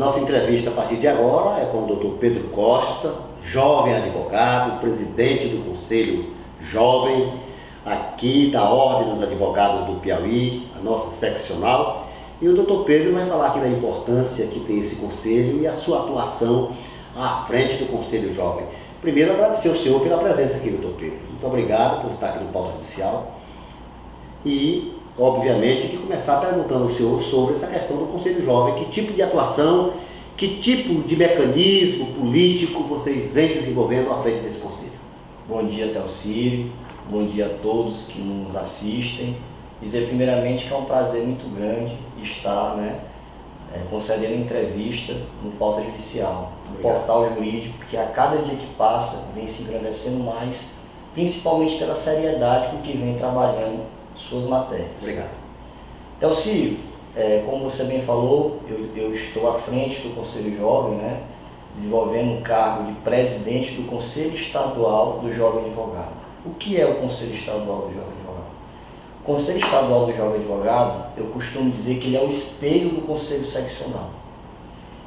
nossa entrevista a partir de agora é com o Dr. Pedro Costa, jovem advogado, presidente do Conselho Jovem, aqui da Ordem dos Advogados do Piauí, a nossa seccional. E o Dr. Pedro vai falar aqui da importância que tem esse conselho e a sua atuação à frente do Conselho Jovem. Primeiro, agradecer ao senhor pela presença aqui, Dr. Pedro. Muito obrigado por estar aqui no Pauta Judicial. E, obviamente, que começar perguntando ao senhor sobre essa questão do Conselho Jovem. Que tipo de atuação, que tipo de mecanismo político vocês vêm desenvolvendo à frente desse conselho? Bom dia, Telcírio. Bom dia a todos que nos assistem. Dizer primeiramente que é um prazer muito grande estar concedendo entrevista no Pauta Judicial, no portal jurídico, que a cada dia que passa vem se engrandecendo mais, principalmente pela seriedade com que vem trabalhando suas matérias. Obrigado. Telcírio, como você bem falou, eu estou à frente do Conselho Jovem, desenvolvendo o cargo de presidente do Conselho Estadual do Jovem Advogado. O que é o Conselho Estadual do Jovem Advogado? O Conselho Estadual do Jovem Advogado, eu costumo dizer que ele é o espelho do Conselho Seccional.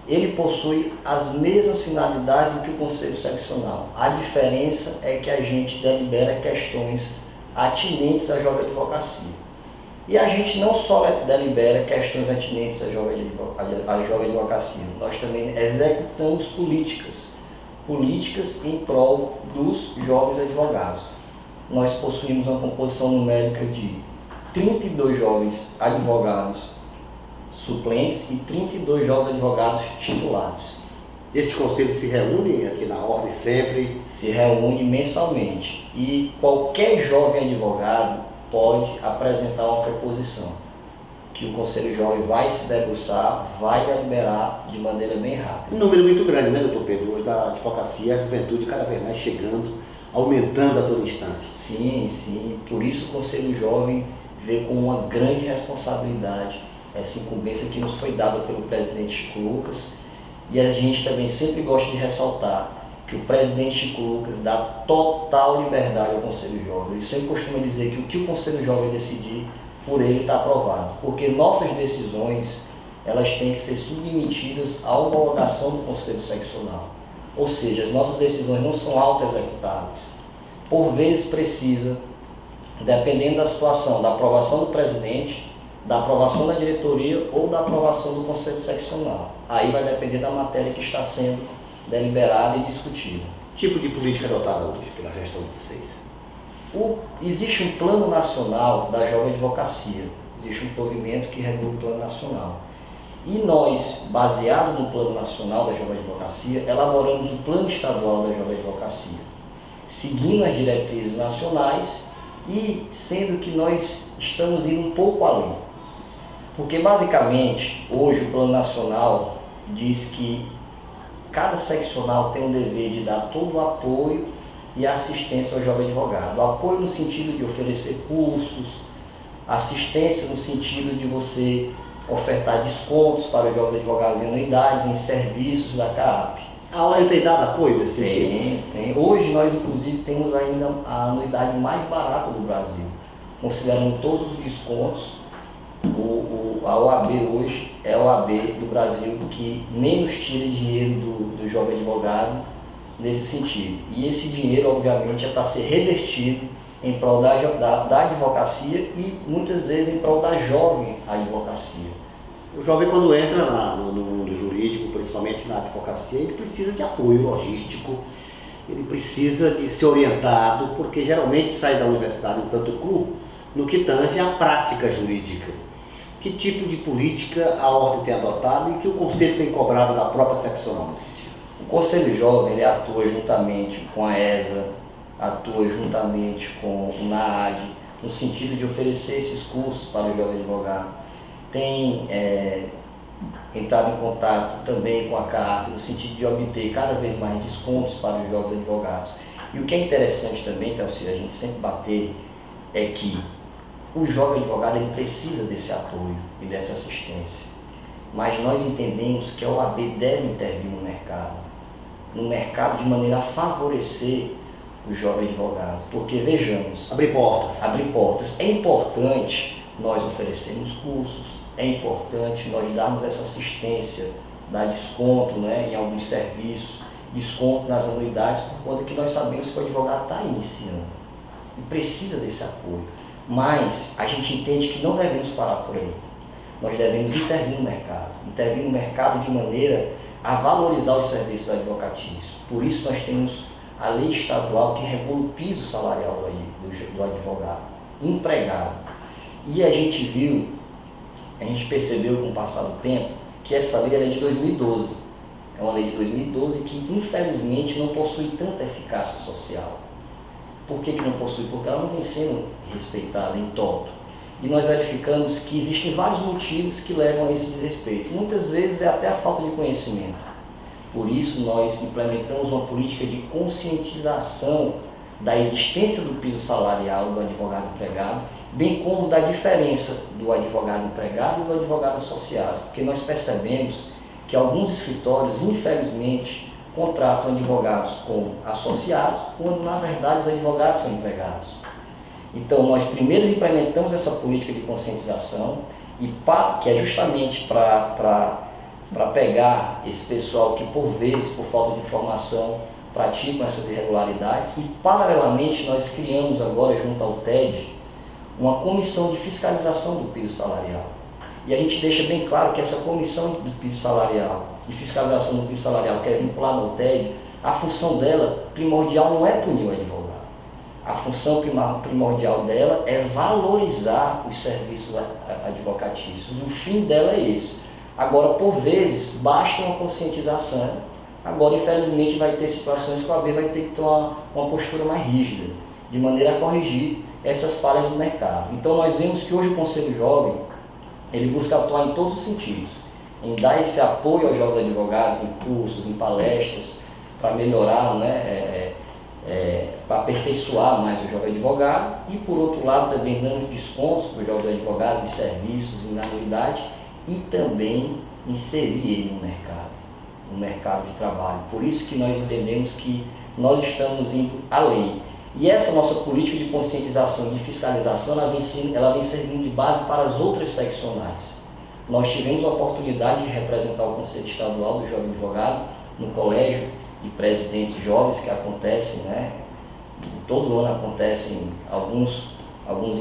Ele possui as mesmas finalidades do que o Conselho Seccional. A diferença é que a gente delibera questões atinentes à jovem advocacia. E a gente não só delibera questões atinentes à jovem advocacia, nós também executamos políticas em prol dos jovens advogados. Nós possuímos uma composição numérica de 32 jovens advogados suplentes e 32 jovens advogados titulados. Esse conselho se reúne aqui na Ordem sempre? Se reúne mensalmente e qualquer jovem advogado pode apresentar uma proposição que o Conselho Jovem vai se debruçar, vai deliberar de maneira bem rápida. Um número muito grande, né, doutor Pedro? Hoje da advocacia, a juventude cada vez mais chegando, aumentando a todo instante. Sim. Por isso o Conselho Jovem vê com uma grande responsabilidade essa incumbência que nos foi dada pelo presidente Chico Lucas. E a gente também sempre gosta de ressaltar que o presidente Chico Lucas dá total liberdade ao Conselho Jovem. Ele sempre costuma dizer que o que o Conselho Jovem decidir, por ele está aprovado. Porque nossas decisões, elas têm que ser submetidas à homologação do Conselho Seccional. Ou seja, as nossas decisões não são auto-executáveis. Por vezes precisa, dependendo da situação, da aprovação do presidente, da aprovação da diretoria ou da aprovação do Conselho Seccional. Aí vai depender da matéria que está sendo deliberada e discutida. Tipo de política adotada hoje pela gestão de vocês? Existe um plano nacional da jovem advocacia, existe um provimento que regula o plano nacional. E nós, baseado no plano nacional da jovem advocacia, elaboramos o plano estadual da jovem advocacia, seguindo as diretrizes nacionais e sendo que nós estamos indo um pouco além. Porque basicamente, hoje o plano nacional diz que cada seccional tem o dever de dar todo o apoio e assistência ao jovem advogado. Apoio no sentido de oferecer cursos, assistência no sentido de você ofertar descontos para os jovens advogados em anuidades, em serviços da CAAP. A ordem tem dado apoio nesse sentido? Tem. Hoje nós, inclusive, temos ainda a anuidade mais barata do Brasil. Considerando todos os descontos, a OAB hoje é a OAB do Brasil que menos tira dinheiro do jovem advogado nesse sentido. E esse dinheiro, obviamente, é para ser revertido em prol da advocacia e muitas vezes em prol da jovem advocacia. O jovem, quando entra no mundo jurídico, principalmente na advocacia, ele precisa de apoio logístico, ele precisa de ser orientado, porque geralmente sai da universidade um tanto cru no que tange à prática jurídica. Que tipo de política a Ordem tem adotado e que o Conselho tem cobrado da própria seccional nesse sentido? O Conselho Jovem ele atua juntamente com a ESA, atua juntamente com o NAAD, no sentido de oferecer esses cursos para o jovem advogado. Tem entrado em contato também com a CAAP, no sentido de obter cada vez mais descontos para os jovens advogados. E o que é interessante também, Telcírio, a gente sempre bater, é que o jovem advogado ele precisa desse apoio e dessa assistência. Mas nós entendemos que a OAB deve intervir no mercado de maneira a favorecer o jovem advogado. Porque, vejamos... Abrir portas. É importante nós oferecermos cursos, é importante nós darmos essa assistência dar desconto, né, em alguns serviços, desconto nas anuidades, por conta que nós sabemos que o advogado está iniciando e precisa desse apoio. Mas a gente entende que não devemos parar por aí. Nós devemos intervir no mercado de maneira a valorizar os serviços advocatícios. Por isso nós temos a lei estadual que regula o piso salarial do advogado, empregado. E a gente percebeu com o passar do tempo que essa lei é de 2012. É uma lei de 2012 que infelizmente não possui tanta eficácia social. Por que não possui? Porque ela não vem sendo respeitada em toto. E nós verificamos que existem vários motivos que levam a esse desrespeito. Muitas vezes é até a falta de conhecimento. Por isso nós implementamos uma política de conscientização da existência do piso salarial do advogado empregado, bem como da diferença do advogado empregado e do advogado associado. Porque nós percebemos que alguns escritórios, infelizmente, contratam advogados como associados, quando na verdade os advogados são empregados. Então nós primeiro implementamos essa política de conscientização, que é justamente para pegar esse pessoal que por vezes, por falta de informação, praticam essas irregularidades, e paralelamente nós criamos agora junto ao TED uma comissão de fiscalização do piso salarial. E a gente deixa bem claro que essa comissão do piso salarial e fiscalização do piso salarial, que é vinculada ao TED, a função dela primordial não é punir o advogado. A função primordial dela é valorizar os serviços advocatícios. O fim dela é esse. Agora, por vezes, basta uma conscientização. Agora, infelizmente, vai ter situações que o AB vai ter que ter uma postura mais rígida, de maneira a corrigir essas falhas do mercado. Então, nós vemos que hoje o Conselho Jovem, ele busca atuar em todos os sentidos, em dar esse apoio aos jovens advogados, em cursos, em palestras, para melhorar, para aperfeiçoar mais o jovem advogado, e por outro lado também dando descontos para os jovens advogados em serviços, em anuidade, e também inserir ele no mercado de trabalho. Por isso que nós entendemos que nós estamos indo além. E essa nossa política de conscientização e de fiscalização, ela vem servindo de base para as outras seccionais. Nós tivemos a oportunidade de representar o Conselho Estadual do Jovem Advogado no Colégio de Presidentes Jovens, que acontecem, todo ano acontecem alguns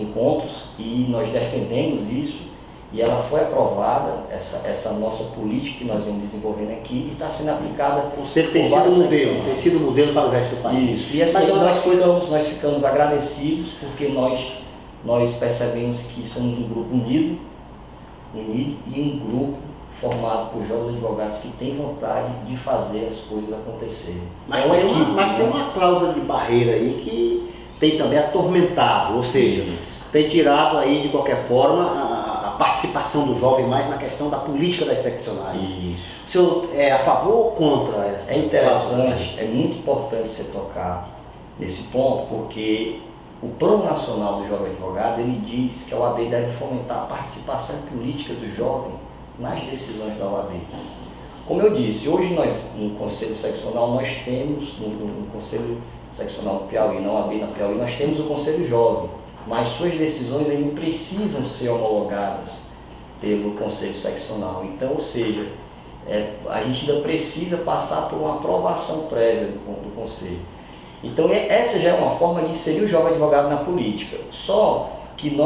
encontros, e nós defendemos isso, e ela foi aprovada, essa nossa política que nós vamos desenvolvendo aqui, e está sendo aplicada por tem sido modelo para o resto do país. Isso, e assim nós ficamos agradecidos, porque nós percebemos que somos um grupo unido e um grupo formado por jovens advogados que têm vontade de fazer as coisas acontecerem. Mas tem uma cláusula de barreira aí que tem também atormentado, ou seja, tem tirado aí de qualquer forma a participação do jovem mais na questão da política das seccionais. Isso. O senhor é a favor ou contra essa? É interessante, é muito importante você tocar nesse ponto, porque o Plano Nacional do Jovem Advogado, ele diz que a OAB deve fomentar a participação política do jovem nas decisões da OAB. Como eu disse, hoje nós, no Conselho Seccional, nós temos, no Conselho Seccional do Piauí, na OAB na Piauí, nós temos o Conselho Jovem, mas suas decisões ainda precisam ser homologadas pelo Conselho Seccional. Então, ou seja, a gente ainda precisa passar por uma aprovação prévia do Conselho. Então, essa já é uma forma de inserir o jovem advogado na política. Só que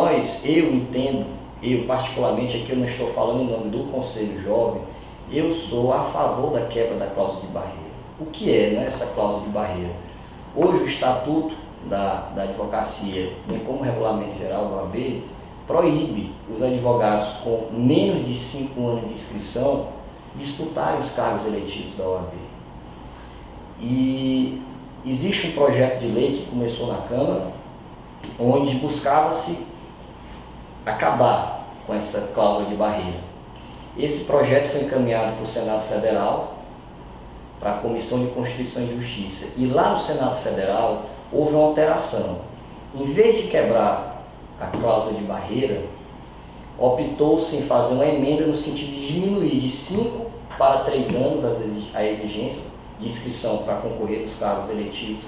eu particularmente, aqui eu não estou falando em nome do Conselho Jovem, eu sou a favor da quebra da cláusula de barreira. O que é, essa cláusula de barreira? Hoje o Estatuto da Advocacia, bem como o Regulamento Geral da OAB, proíbe os advogados com menos de 5 anos de inscrição disputarem os cargos eletivos da OAB. E existe um projeto de lei que começou na Câmara, onde buscava-se acabar com essa cláusula de barreira. Esse projeto foi encaminhado para o Senado Federal, para a Comissão de Constituição e Justiça. E lá no Senado Federal houve uma alteração. Em vez de quebrar a cláusula de barreira, optou-se em fazer uma emenda no sentido de diminuir de 5 para 3 anos a exigência de inscrição para concorrer nos cargos eletivos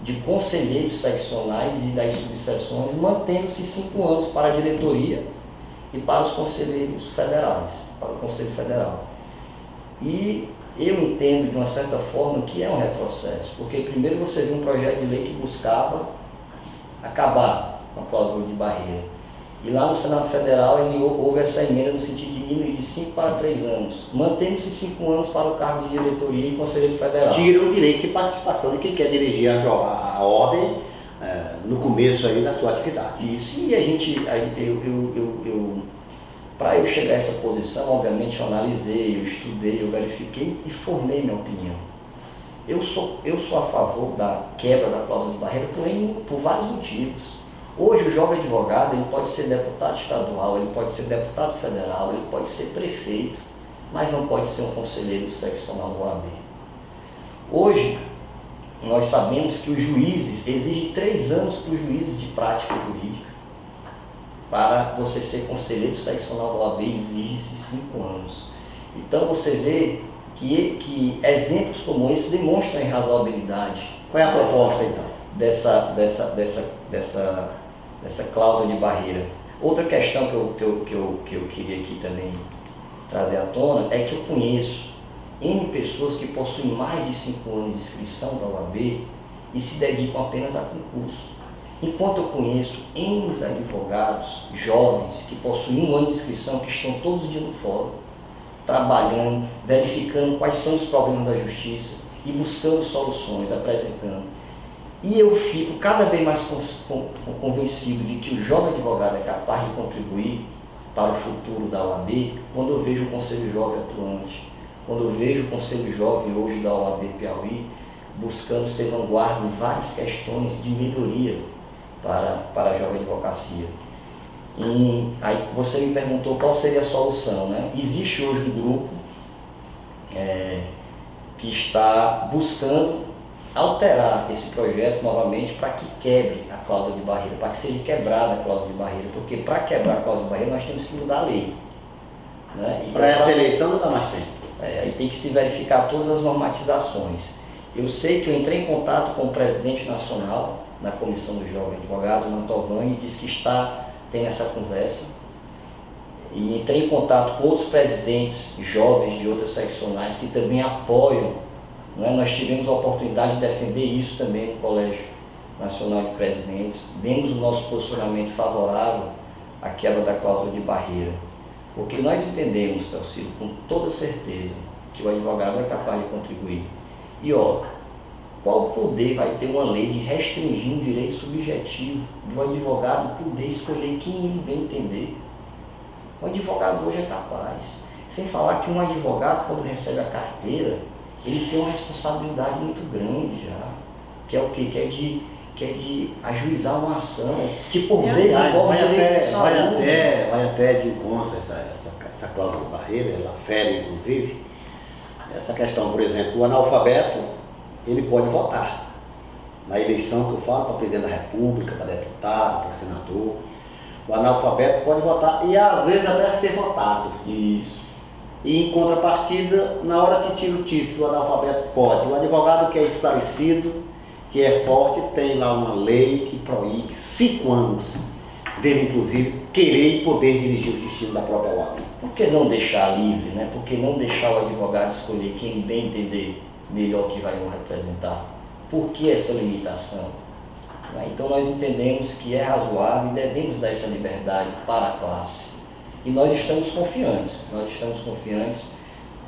de conselheiros seccionais e das subseções, mantendo-se 5 anos para a diretoria e para os conselheiros federais, para o Conselho Federal. E eu entendo, de uma certa forma, que é um retrocesso, porque primeiro você viu um projeto de lei que buscava acabar com a cláusula de barreira. E lá no Senado Federal houve essa emenda no sentido de diminuir de 5 para 3 anos, mantendo-se 5 anos para o cargo de diretoria e conselheiro federal. Tira o direito de participação de quem quer dirigir a ordem no começo aí da sua atividade. Isso, e a gente, para eu chegar a essa posição, obviamente eu analisei, eu estudei, eu verifiquei e formei minha opinião. Eu sou a favor da quebra da cláusula de barreira por vários motivos. Hoje o jovem advogado ele pode ser deputado estadual, ele pode ser deputado federal, ele pode ser prefeito, mas não pode ser um conselheiro seccional do OAB. Hoje, nós sabemos que os juízes, exigem 3 anos para os juízes de prática jurídica. Para você ser conselheiro seccional do OAB, exige-se 5 anos. Então você vê que exemplos como esse demonstram a irrazoabilidade. Qual é a proposta então? Dessa cláusula de barreira. Outra questão que eu queria aqui também trazer à tona é que eu conheço N pessoas que possuem mais de 5 anos de inscrição da OAB e se dedicam apenas a concurso. Enquanto eu conheço N advogados jovens que possuem 1 ano de inscrição, que estão todos os dias no fórum, trabalhando, verificando quais são os problemas da justiça e buscando soluções, apresentando. E eu fico cada vez mais convencido de que o jovem advogado é capaz de contribuir para o futuro da OAB quando eu vejo o Conselho Jovem atuante, quando eu vejo o Conselho Jovem hoje da OAB Piauí buscando ser vanguarda em várias questões de melhoria para a jovem advocacia. E aí você me perguntou qual seria a solução, né? Existe hoje um grupo que está buscando alterar esse projeto novamente para que quebre a cláusula de barreira, para que seja quebrada a cláusula de barreira, porque para quebrar a cláusula de barreira nós temos que mudar a lei. Né? Para essa eleição não dá mais tempo. Aí tem que se verificar todas as normatizações. Eu sei que eu entrei em contato com o presidente nacional da Comissão do Jovem Advogado, o Mantovani, e disse que tem essa conversa. E entrei em contato com outros presidentes jovens de outras seccionais que também apoiam. Nós tivemos a oportunidade de defender isso também no Colégio Nacional de Presidentes. Demos o nosso posicionamento favorável à quebra da cláusula de barreira. Porque nós entendemos, Talcílio, com toda certeza, que o advogado é capaz de contribuir. E qual poder vai ter uma lei de restringir um direito subjetivo do advogado poder escolher quem ele bem entender? O advogado hoje é capaz. Sem falar que um advogado, quando recebe a carteira, ele tem uma responsabilidade muito grande já. Que é o quê? Que é de ajuizar uma ação, que por vezes envolve direito de saúde. Vai até de encontro essa cláusula de barreira, ela fere inclusive essa questão, por exemplo, o analfabeto, ele pode votar. Na eleição que eu falo, para presidente da República, para deputado, para senador, o analfabeto pode votar e às vezes até ser votado. Isso. E em contrapartida, na hora que tira o título, o analfabeto pode. O advogado que é esclarecido, que é forte, tem lá uma lei que proíbe 5 anos dele, inclusive, querer e poder dirigir o destino da própria OAB. Por que não deixar livre, né? Por que não deixar o advogado escolher quem ele bem entender melhor que vai o representar? Por que essa limitação? Então nós entendemos que é razoável e devemos dar essa liberdade para a classe. E nós estamos confiantes.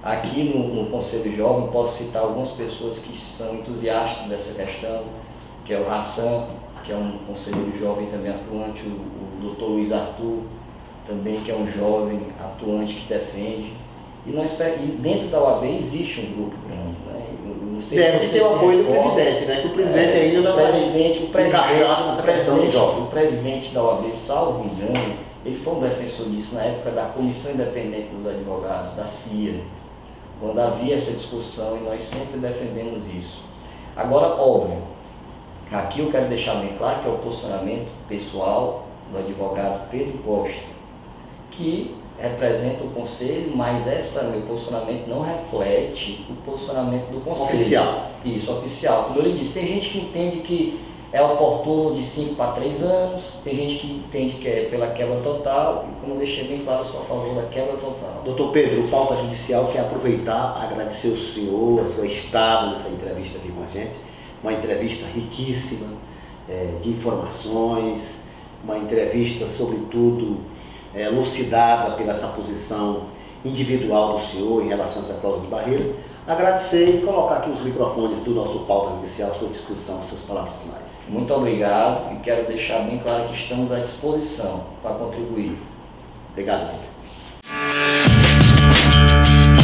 Aqui no Conselho Jovem, posso citar algumas pessoas que são entusiastas dessa questão, que é o Hassan, que é um conselheiro jovem também atuante, o Dr. Luiz Arthur, também que é um jovem atuante que defende. E dentro da OAB existe um grupo grande, né? Deve ter o apoio do presidente, né? Que o presidente ainda não o presidente da OAB, salvo engano, ele foi um defensor disso na época da Comissão Independente dos Advogados, da CIA, quando havia essa discussão, e nós sempre defendemos isso. Agora, óbvio, aqui eu quero deixar bem claro que é o posicionamento pessoal do advogado Pedro Costa, que representa o Conselho, mas meu posicionamento não reflete o posicionamento do Conselho. Oficial. Isso, oficial. Como ele disse, tem gente que entende que é oportuno de 5 para 3 anos, tem gente que entende que é pela quebra total, e como eu deixei bem claro, sou a favor da quebra total. Doutor Pedro, o Pauta Judicial quer aproveitar, agradecer o senhor, a sua estada nessa entrevista aqui com a gente, uma entrevista riquíssima de informações, uma entrevista, sobretudo, elucidada pela essa posição individual do senhor em relação a essa cláusula de barreira. Agradecer e colocar aqui os microfones do nosso Pauta Judicial à sua discussão, às suas palavras finais. Muito obrigado e quero deixar bem claro que estamos à disposição para contribuir. Obrigado, Pedro.